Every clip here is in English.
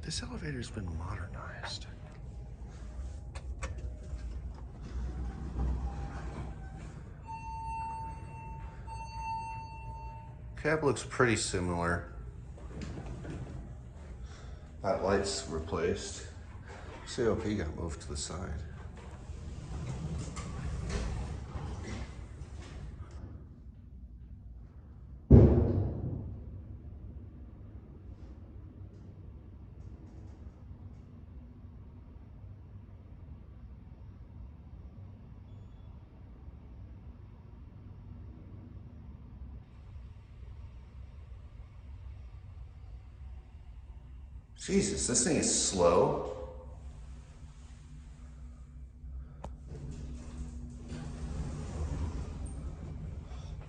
This elevator's been modernized. Cab looks pretty similar. That light's replaced. COP got moved to the side. Jesus, this thing is slow.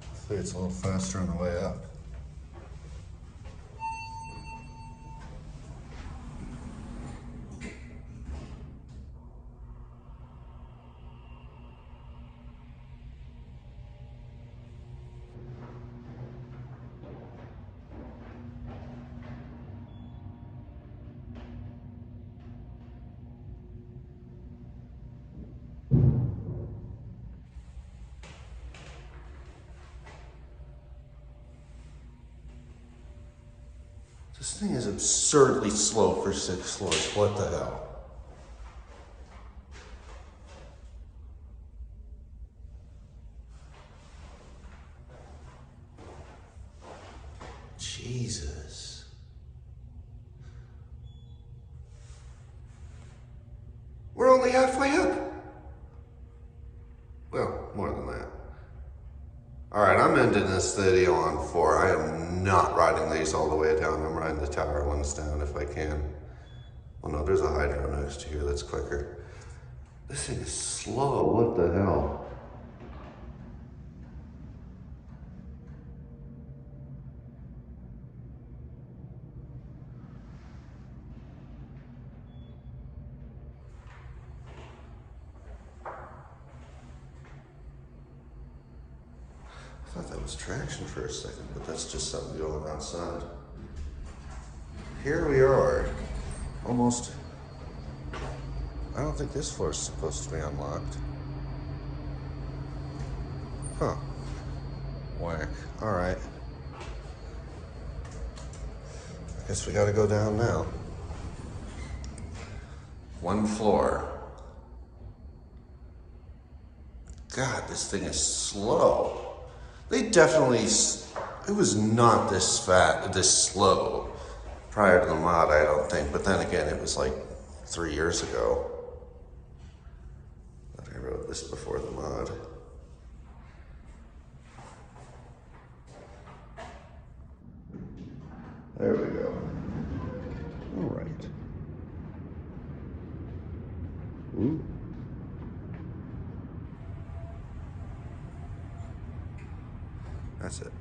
Hopefully it's a little faster on the way up. This thing is absurdly slow for 6 floors. What the hell? Jesus. We're only halfway up. Well, more than that. All right, I'm ending this video on 4. I am not riding these all the way down. I'm riding the tower ones down if I can. Oh no, there's a hydro next to here that's quicker. This thing is slow. What the hell? I thought that was traction for a second, but that's just something going outside. Here we are, almost. I don't think this floor is supposed to be unlocked. Huh. Whack. All right. I guess we gotta go down now. 1 floor. God, this thing is slow. They definitely, it was not this slow prior to the mod, I don't think. But then again, it was like 3 years ago that I wrote this before the mod. There we go. All right. Ooh. That's it.